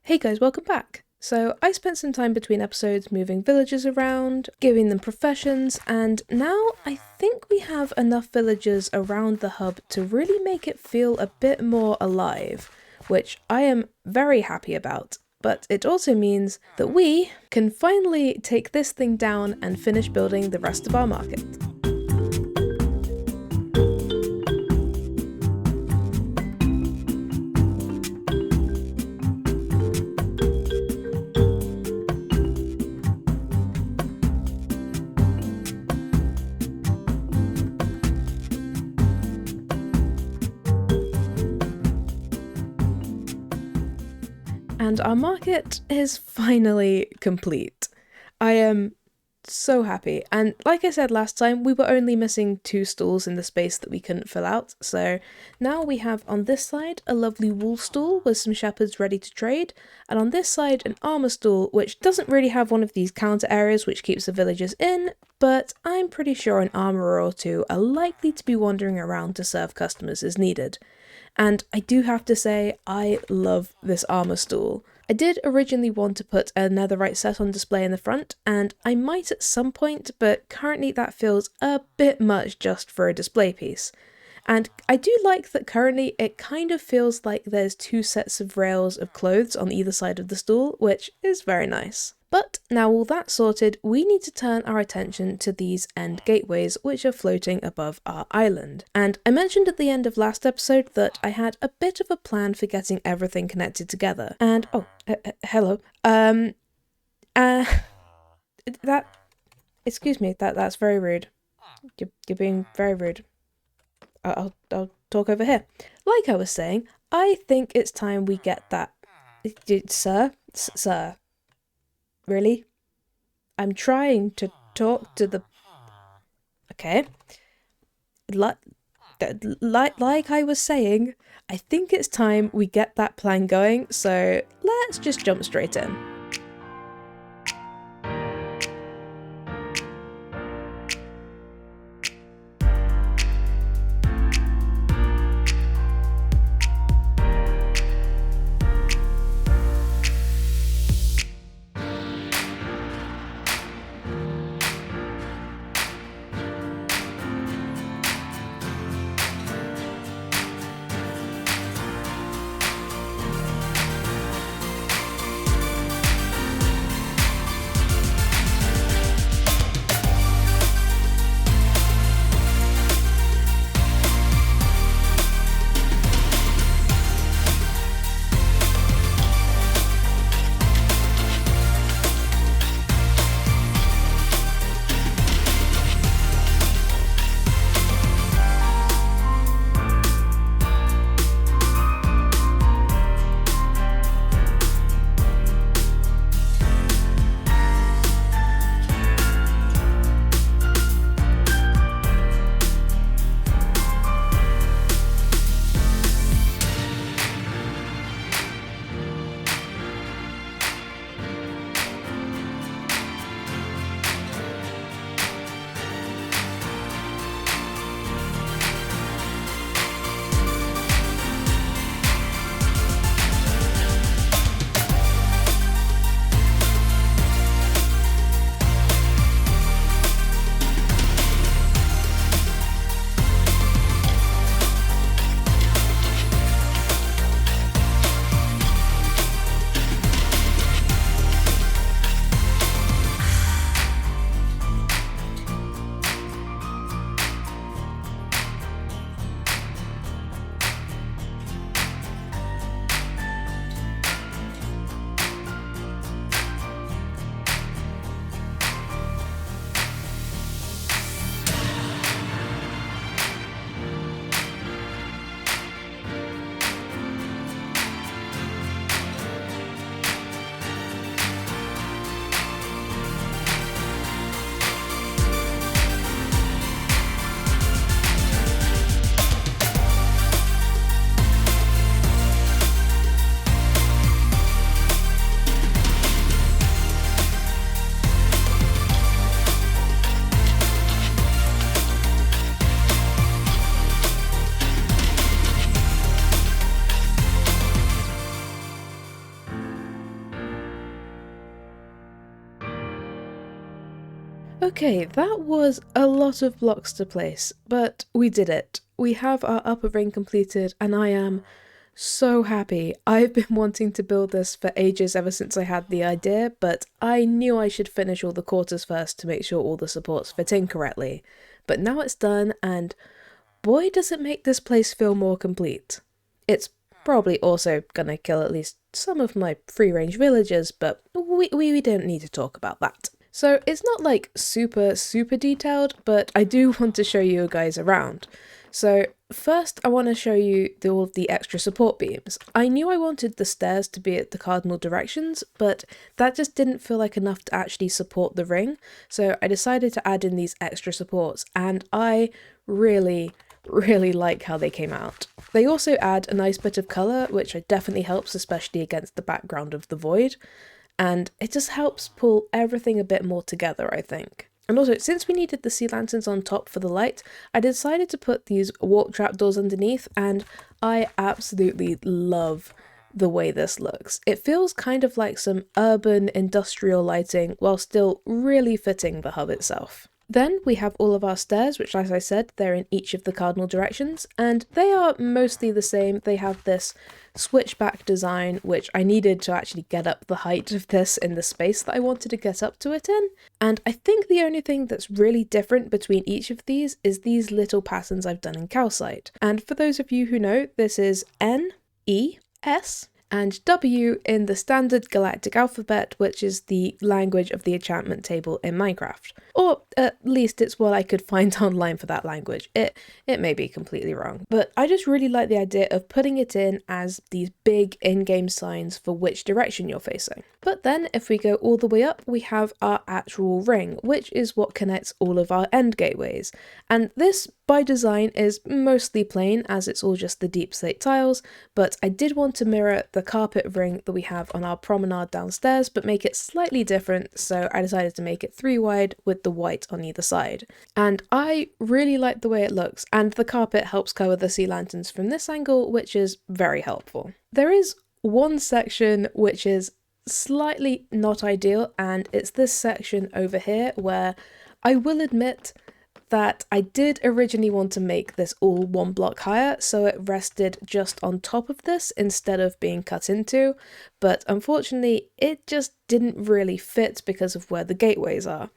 Hey guys, welcome back! So I spent some time between episodes moving villagers around, giving them professions, and now I think we have enough villagers around the hub to really make it feel a bit more alive, which I am very happy about. But it also means that we can finally take this thing down and finish building the rest of our market. And our market is finally complete. I am so happy. And like I said last time, we were only missing 2 stalls in the space that we couldn't fill out. So now we have on this side a lovely wool stall with some shepherds ready to trade. And on this side an armor stall, which doesn't really have one of these counter areas which keeps the villagers in, but I'm pretty sure an armourer or 2 are likely to be wandering around to serve customers as needed. And I do have to say, I love this armour stool. I did originally want to put a netherite set on display in the front, and I might at some point, but currently that feels a bit much just for a display piece. And I do like that currently it kind of feels like there's 2 sets of rails of clothes on either side of the stool, which is very nice. But now all that's sorted, we need to turn our attention to these end gateways which are floating above our island. And I mentioned at the end of last episode that I had a bit of a plan for getting everything connected together. And, hello. Excuse me, that's very rude. You're being very rude. I'll talk over here. Like I was saying, I think it's time we get that... Sir. Really? I'm trying to talk to the... Okay. Like I was saying, I think it's time we get that plan going, so let's just jump straight in. Okay, that was a lot of blocks to place, but we did it. We have our upper ring completed, and I am so happy. I've been wanting to build this for ages, ever since I had the idea, but I knew I should finish all the quarters first to make sure all the supports fit in correctly. But now it's done, and boy does it make this place feel more complete. It's probably also gonna kill at least some of my free-range villagers, but we don't need to talk about that. So it's not like super detailed, but I do want to show you guys around. So first I want to show you all of the extra support beams. I knew I wanted the stairs to be at the cardinal directions, but that just didn't feel like enough to actually support the ring, so I decided to add in these extra supports, and I really like how they came out. They also add a nice bit of colour, which definitely helps, especially against the background of the void, and it just helps pull everything a bit more together, I think. And also, since we needed the sea lanterns on top for the light, I decided to put these warp trapdoors underneath, and I absolutely love the way this looks. It feels kind of like some urban industrial lighting while still really fitting the hub itself. Then we have all of our stairs, which, as I said, they're in each of the cardinal directions, and they are mostly the same. They have this switchback design, which I needed to actually get up the height of this in the space that I wanted to get up to it in. And I think the only thing that's really different between each of these is these little patterns I've done in calcite. And for those of you who know, this is N, E, S, and W in the standard galactic alphabet, which is the language of the enchantment table in Minecraft. Or at least it's what I could find online for that language. It may be completely wrong, but I just really like the idea of putting it in as these big in-game signs for which direction you're facing. But then if we go all the way up, we have our actual ring, which is what connects all of our end gateways. And this, by design, is mostly plain, as it's all just the deep slate tiles, but I did want to mirror the carpet ring that we have on our promenade downstairs, but make it slightly different, so I decided to make it 3 wide with the white on either side. And I really like the way it looks, and the carpet helps cover the sea lanterns from this angle, which is very helpful. There is one section which is slightly not ideal, and it's this section over here where I will admit that I did originally want to make this all 1 block higher, so it rested just on top of this instead of being cut into, but unfortunately it just didn't really fit because of where the gateways are.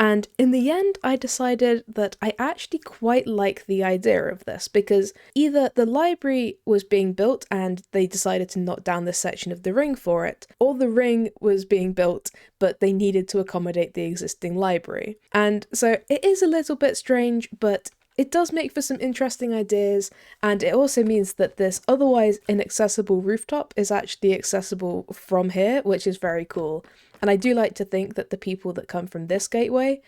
And in the end, I decided that I actually quite like the idea of this, because either the library was being built and they decided to knock down this section of the ring for it, or the ring was being built but they needed to accommodate the existing library. And so it is a little bit strange, but it does make for some interesting ideas, and it also means that this otherwise inaccessible rooftop is actually accessible from here, which is very cool. And I do like to think that the people that come from this gateway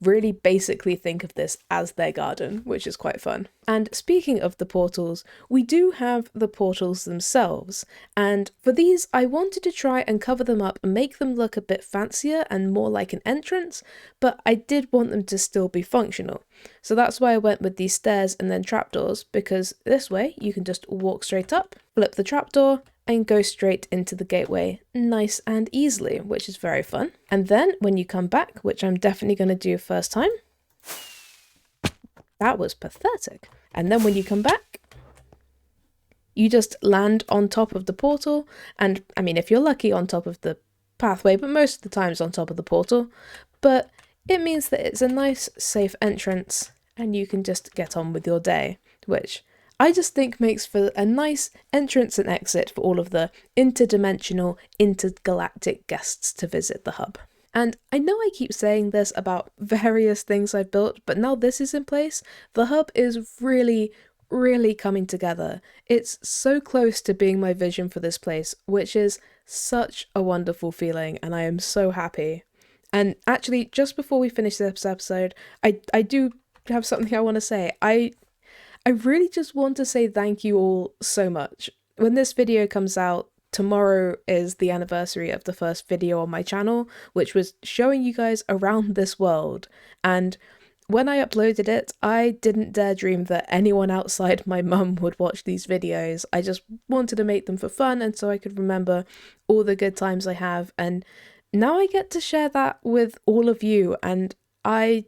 really basically think of this as their garden, which is quite fun. And speaking of the portals, we do have the portals themselves, and for these I wanted to try and cover them up and make them look a bit fancier and more like an entrance, but I did want them to still be functional. So that's why I went with these stairs and then trapdoors, because this way you can just walk straight up, flip the trapdoor, and go straight into the gateway nice and easily, which is very fun. And then when you come back, which I'm definitely going to do first time, that was pathetic. And then when you come back, you just land on top of the portal, and I mean, if you're lucky, on top of the pathway, but most of the times on top of the portal, but it means that it's a nice safe entrance and you can just get on with your day, which I just think makes for a nice entrance and exit for all of the interdimensional, intergalactic guests to visit the hub. And I know I keep saying this about various things I've built, but now this is in place, the hub is really coming together. It's so close to being my vision for this place, which is such a wonderful feeling, and I am so happy. And actually, just before we finish this episode, I do have something I want to say. I really just want to say thank you all so much. When this video comes out, tomorrow is the anniversary of the first video on my channel, which was showing you guys around this world. And when I uploaded it, I didn't dare dream that anyone outside my mum would watch these videos. I just wanted to make them for fun and so I could remember all the good times I have. And now I get to share that with all of you, and I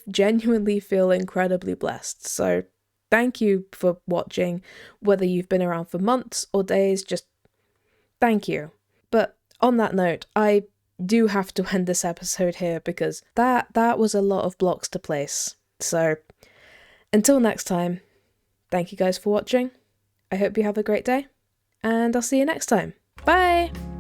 genuinely feel incredibly blessed. So thank you for watching, whether you've been around for months or days, just thank you. But on that note, I do have to end this episode here because that was a lot of blocks to place. So until next time, thank you guys for watching. I hope you have a great day, and I'll see you next time. Bye!